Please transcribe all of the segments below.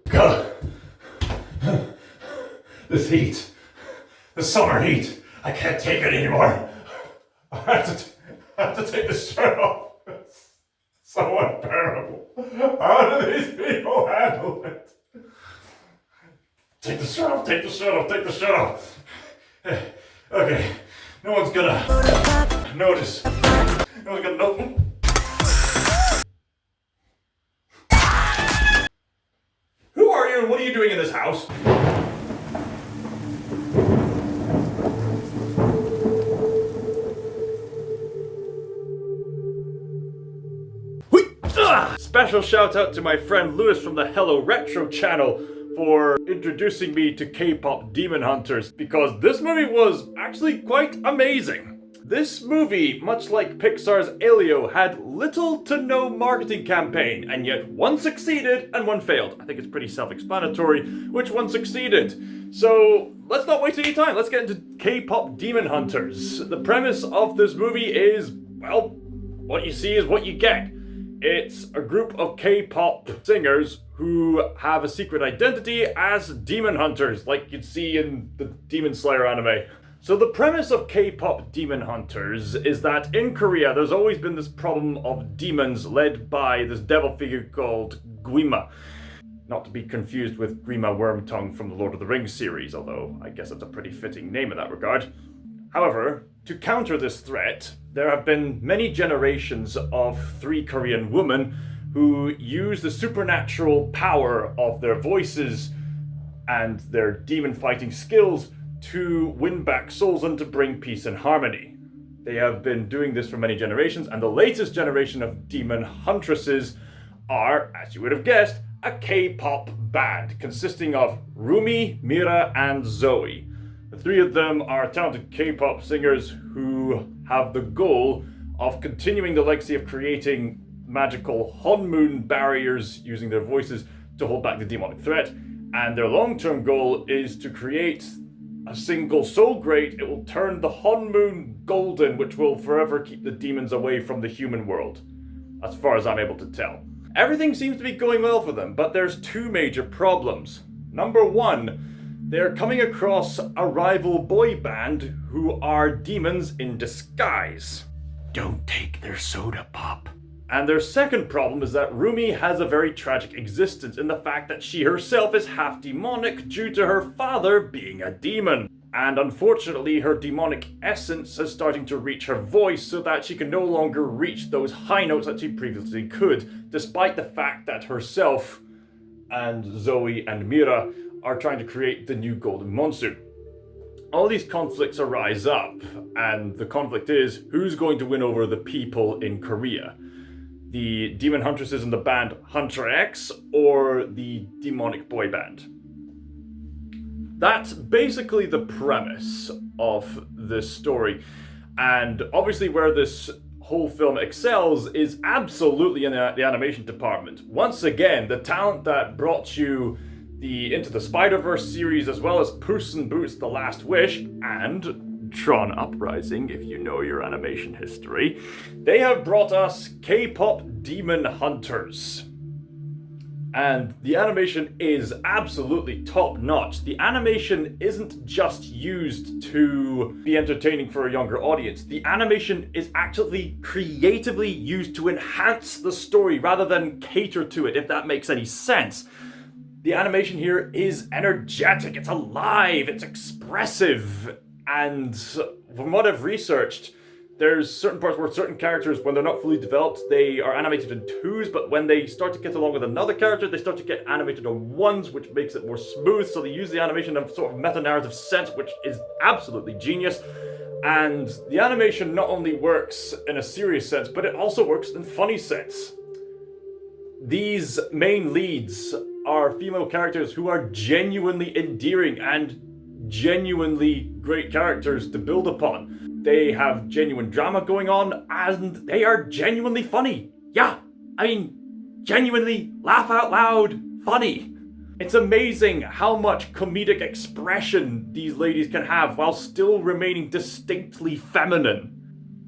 God. This heat. The summer heat. I can't take it anymore. I have to take the shirt off. It's so unbearable. How do these people handle it? Take the shirt off, take the shirt off, take the shirt off. Okay, no one's gonna notice. No one's gonna know. Who are you and what are you doing in this house? Special shout out to my friend Lewis from the Hello Retro channel for introducing me to K-pop Demon Hunters, because this movie was actually quite amazing. This movie, much like Pixar's Elio, had little to no marketing campaign, and yet one succeeded and one failed. I think it's pretty self-explanatory which one succeeded. So let's not waste any time, let's get into K-pop Demon Hunters. The premise of this movie is, well, what you see is what you get. It's a group of K-pop singers who have a secret identity as demon hunters, like you'd see in the Demon Slayer anime. So the premise of K-pop Demon Hunters is that in Korea there's always been this problem of demons led by this devil figure called Guima. Not to be confused with Grima Wormtongue from the Lord of the Rings series, although I guess that's a pretty fitting name in that regard. However, to counter this threat, there have been many generations of 3 Korean women who use the supernatural power of their voices and their demon fighting skills to win back souls and to bring peace and harmony. They have been doing this for many generations, and the latest generation of demon huntresses are, as you would have guessed, a K-pop band consisting of Rumi, Mira, and Zoe. The 3 of them are talented K-pop singers who have the goal of continuing the legacy of creating magical Honmoon barriers using their voices to hold back the demonic threat. And their long-term goal is to create a single so great it will turn the Honmoon golden, which will forever keep the demons away from the human world, as far as I'm able to tell. Everything seems to be going well for them, but there's 2 major problems. Number 1, they're coming across a rival boy band who are demons in disguise. Don't take their soda pop. And their second problem is that Rumi has a very tragic existence in the fact that she herself is half demonic due to her father being a demon. And unfortunately, her demonic essence is starting to reach her voice so that she can no longer reach those high notes that she previously could, despite the fact that herself and Zoe and Mira are trying to create the new golden monsoon. All these conflicts arise up, and the conflict is who's going to win over the people in Korea? The demon huntresses in the band Hunter X or the demonic boy band? That's basically the premise of this story, and obviously where this whole film excels is absolutely in the animation department. Once again, the talent that brought you the Into the Spider-Verse series, as well as Puss in Boots: The Last Wish, and Tron Uprising, if you know your animation history, they have brought us K-pop Demon Hunters. And the animation is absolutely top-notch. The animation isn't just used to be entertaining for a younger audience. The animation is actually creatively used to enhance the story rather than cater to it, if that makes any sense. The animation here is energetic, it's alive, it's expressive, and from what I've researched, there's certain parts where certain characters, when they're not fully developed, they are animated in 2s, but when they start to get along with another character, they start to get animated in 1s, which makes it more smooth, so they use the animation in a sort of meta-narrative sense, which is absolutely genius. And the animation not only works in a serious sense, but it also works in funny sense. These main leads are female characters who are genuinely endearing and genuinely great characters to build upon. They have genuine drama going on, and they are genuinely funny. Yeah, I mean, genuinely laugh out loud funny. It's amazing how much comedic expression these ladies can have while still remaining distinctly feminine.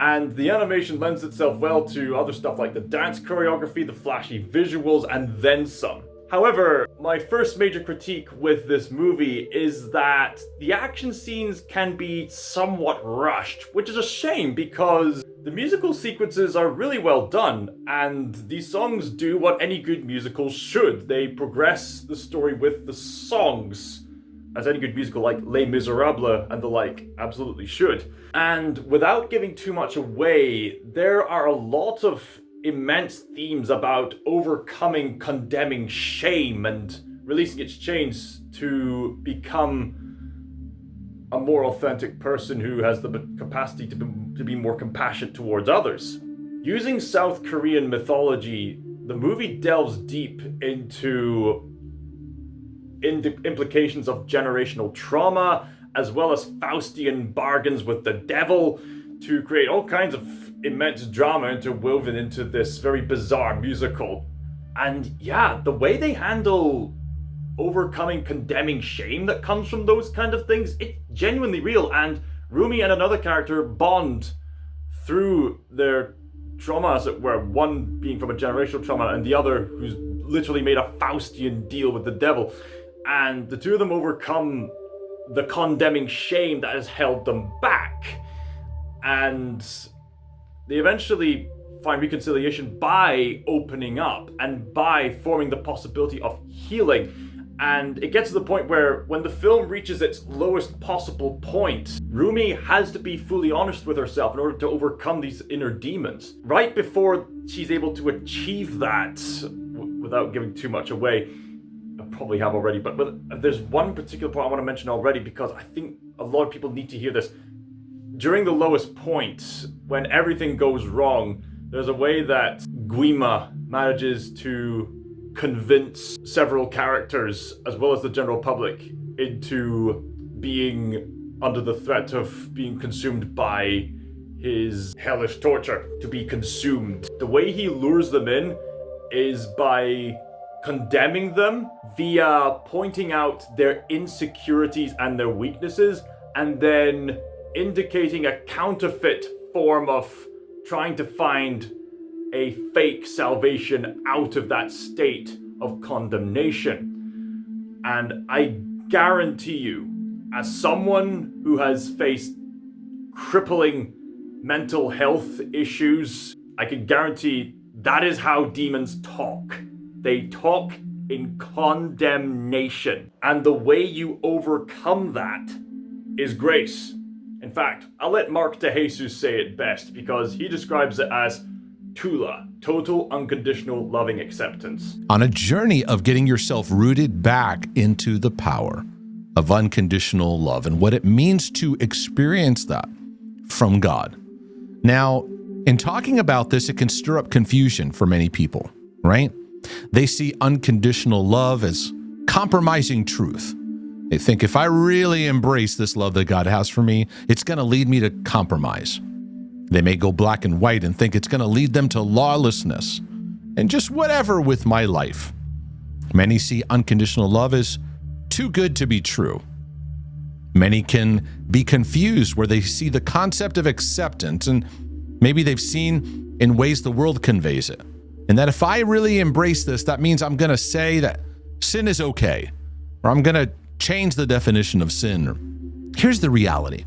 And the animation lends itself well to other stuff like the dance choreography, the flashy visuals, and then some. However, my first major critique with this movie is that the action scenes can be somewhat rushed, which is a shame because the musical sequences are really well done, and these songs do what any good musical should. They progress the story with the songs, as any good musical like Les Miserables and the like absolutely should. And without giving too much away, there are a lot of immense themes about overcoming condemning shame and releasing its chains to become a more authentic person who has the capacity to be more compassionate towards others. Using South Korean mythology, the movie delves deep into implications of generational trauma, as well as Faustian bargains with the devil, to create all kinds of immense drama interwoven into this very bizarre musical. And yeah, the way they handle overcoming condemning shame that comes from those kind of things, it's genuinely real, and Rumi and another character bond through their trauma, as it were, one being from a generational trauma and the other who's literally made a Faustian deal with the devil. And the two of them overcome the condemning shame that has held them back. And they eventually find reconciliation by opening up and by forming the possibility of healing. And it gets to the point where when the film reaches its lowest possible point, Rumi has to be fully honest with herself in order to overcome these inner demons. Right before she's able to achieve that, without giving too much away, I probably have already, but there's one particular point I want to mention already because I think a lot of people need to hear this. During the lowest point, when everything goes wrong, there's a way that Guima manages to convince several characters, as well as the general public, into being under the threat of being consumed by his hellish torture, to be consumed. The way he lures them in is by condemning them via pointing out their insecurities and their weaknesses, and then indicating a counterfeit form of trying to find a fake salvation out of that state of condemnation. And I guarantee you, as someone who has faced crippling mental health issues, I can guarantee that is how demons talk. They talk in condemnation. And the way you overcome that is grace. In fact, I'll let Mark DeJesus say it best because he describes it as Tula, total unconditional loving acceptance. On a journey of getting yourself rooted back into the power of unconditional love and what it means to experience that from God. Now, in talking about this, it can stir up confusion for many people, right? They see unconditional love as compromising truth. They think if I really embrace this love that God has for me, it's going to lead me to compromise. They may go black and white and think it's going to lead them to lawlessness and just whatever with my life. Many see unconditional love as too good to be true. Many can be confused where they see the concept of acceptance, and maybe they've seen in ways the world conveys it. And that if I really embrace this, that means I'm going to say that sin is okay, or I'm going to change the definition of sin. Here's the reality.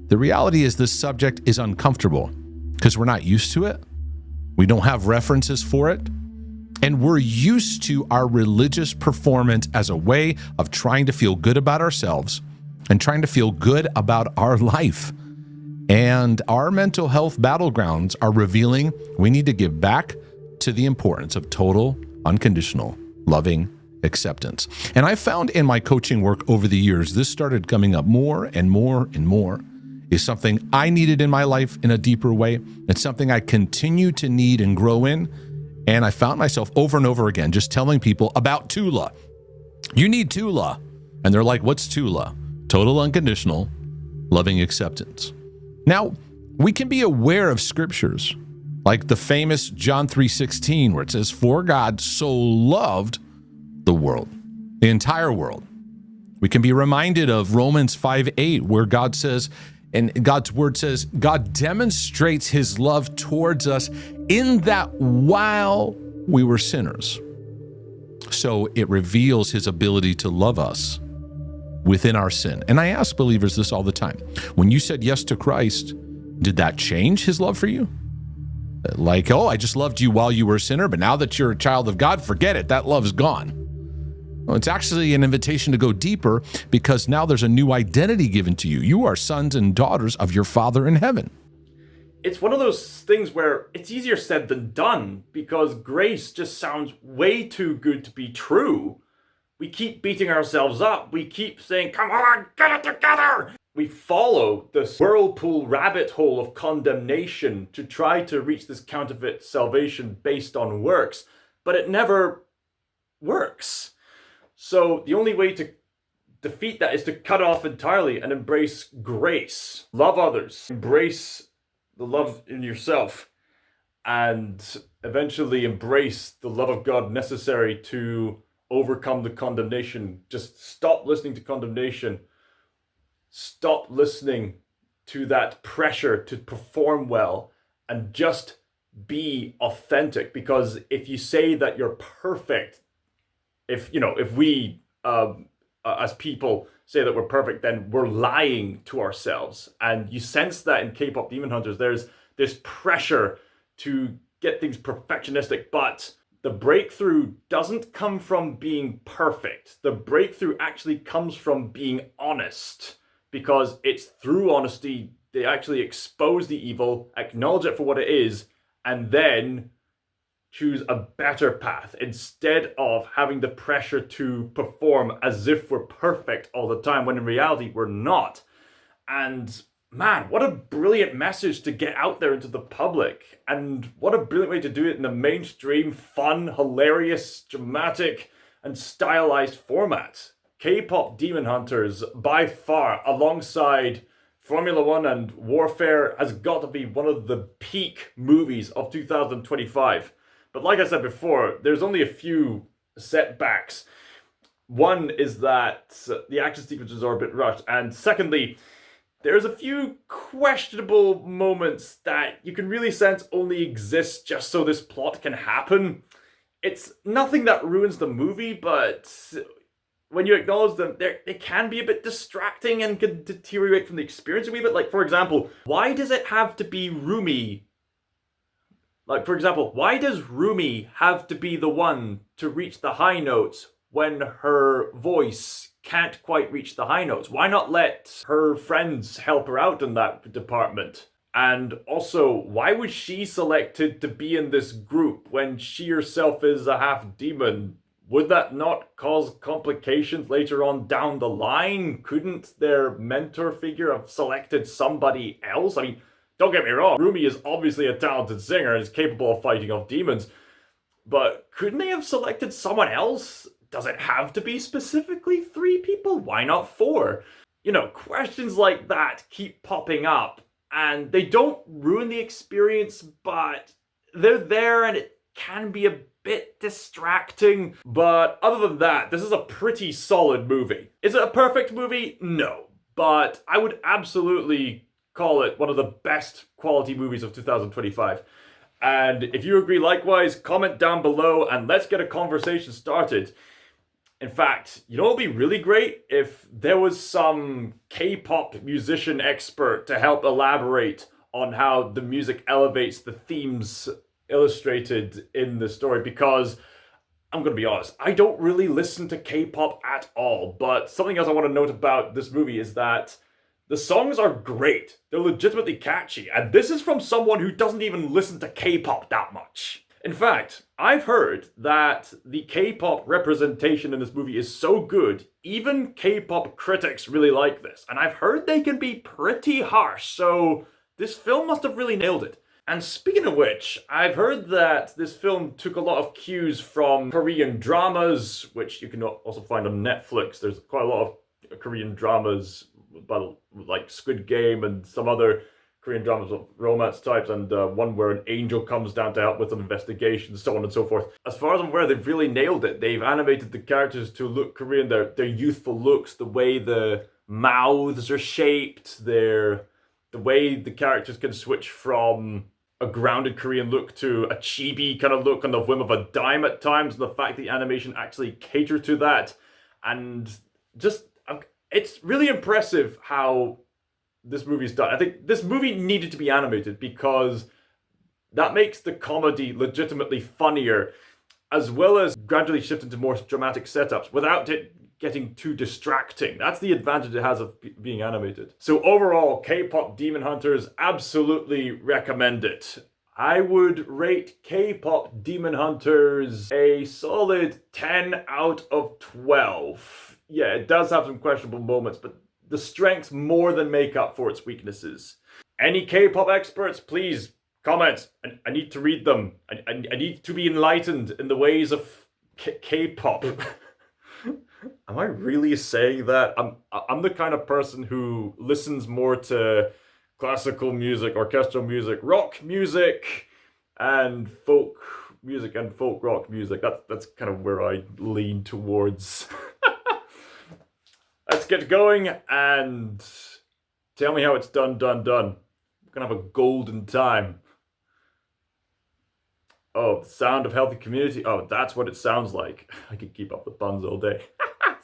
The reality is this subject is uncomfortable because we're not used to it. We don't have references for it. And we're used to our religious performance as a way of trying to feel good about ourselves and trying to feel good about our life. And our mental health battlegrounds are revealing we need to give back to the importance of total, unconditional, loving acceptance. And I found in my coaching work over the years, this started coming up more and more and more, is something I needed in my life in a deeper way. It's something I continue to need and grow in. And I found myself over and over again just telling people about Tula. You need Tula. And they're like, what's Tula? Total unconditional, loving acceptance. Now, we can be aware of scriptures like the famous John 3:16, where it says, for God so loved the world, the entire world. We can be reminded of Romans 5:8, where God says, And God's word says, God demonstrates his love towards us in that while we were sinners. So it reveals his ability to love us within our sin. And I ask believers this all the time. When you said yes to Christ, did that change his love for you? Like, oh, I just loved you while you were a sinner, but now that you're a child of God, forget it. That love's gone. Well, it's actually an invitation to go deeper because now there's a new identity given to you. You are sons and daughters of your Father in heaven. It's one of those things where it's easier said than done because grace just sounds way too good to be true. We keep beating ourselves up. We keep saying, come on, get it together. We follow this whirlpool rabbit hole of condemnation to try to reach this counterfeit salvation based on works, but it never works. So the only way to defeat that is to cut off entirely and embrace grace. Love others. Embrace the love in yourself. And eventually embrace the love of God necessary to overcome the condemnation. Just stop listening to condemnation. Stop listening to that pressure to perform well and just be authentic. Because if you say that you're perfect, if we as people say that we're perfect, then we're lying to ourselves. And you sense that in K-pop Demon Hunters. There's this pressure to get things perfectionistic, but the breakthrough doesn't come from being perfect. The breakthrough actually comes from being honest, because it's through honesty they actually expose the evil, acknowledge it for what it is, and then choose a better path instead of having the pressure to perform as if we're perfect all the time, when in reality we're not. And man, what a brilliant message to get out there into the public, and what a brilliant way to do it in a mainstream, fun, hilarious, dramatic, and stylized format. K-pop Demon Hunters, by far, alongside Formula One and Warfare, has got to be one of the peak movies of 2025. But like I said before, there's only a few setbacks. One is that the action sequences are a bit rushed, and secondly, there's a few questionable moments that you can really sense only exist just so this plot can happen. It's nothing that ruins the movie, but when you acknowledge them, they can be a bit distracting and can deteriorate from the experience a wee bit. Like, for example, why does it have to be Rumi? Like, for example, why does Rumi have to be the one to reach the high notes when her voice can't quite reach the high notes? Why not let her friends help her out in that department? And also, why was she selected to be in this group when she herself is a half demon? Would that not cause complications later on down the line? Couldn't their mentor figure have selected somebody else? I mean, don't get me wrong, Rumi is obviously a talented singer and is capable of fighting off demons, but couldn't they have selected someone else? Does it have to be specifically 3 people? Why not 4? You know, questions like that keep popping up, and they don't ruin the experience, but they're there and it can be a bit distracting. But other than that, this is a pretty solid movie. Is it a perfect movie? No. But I would absolutely call it one of the best quality movies of 2025. And if you agree likewise, comment down below and let's get a conversation started. In fact, you know what would be really great? If there was some K-pop musician expert to help elaborate on how the music elevates the themes illustrated in the story, because I'm going to be honest, I don't really listen to K-pop at all, but something else I want to note about this movie is that the songs are great. They're legitimately catchy, and this is from someone who doesn't even listen to K-pop that much. In fact, I've heard that the K-pop representation in this movie is so good, even K-pop critics really like this, and I've heard they can be pretty harsh, so this film must have really nailed it. And speaking of which, I've heard that this film took a lot of cues from Korean dramas, which you can also find on Netflix. There's quite a lot of Korean dramas, like Squid Game and some other Korean dramas of romance types, and one where an angel comes down to help with an investigation, so on and so forth. As far as I'm aware, they've really nailed it. They've animated the characters to look Korean, their youthful looks, the way the mouths are shaped, their The way the characters can switch from a grounded Korean look to a chibi kind of look on the whim of a dime at times, and the fact the animation actually caters to that, and just it's really impressive how this movie's done. I think this movie needed to be animated because that makes the comedy legitimately funnier, as well as gradually shift into more dramatic setups without it getting too distracting. That's the advantage it has of being animated. So overall, K-Pop Demon Hunters, absolutely recommend it. I would rate K-Pop Demon Hunters a solid 10 out of 12. Yeah, it does have some questionable moments, but the strengths more than make up for its weaknesses. Any K-pop experts, please comment. I need to read them. I need to be enlightened in the ways of K-pop. Am I really saying that? I'm the kind of person who listens more to classical music, orchestral music, rock music, and folk music and folk rock music. That's kind of where I lean towards. Let's get going and tell me how it's done. We're gonna have a golden time. Oh, the sound of healthy community. Oh, that's what it sounds like. I could keep up the puns all day.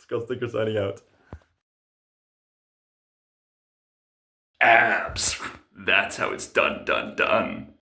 ScotsThinker signing out. Abs. That's how it's done.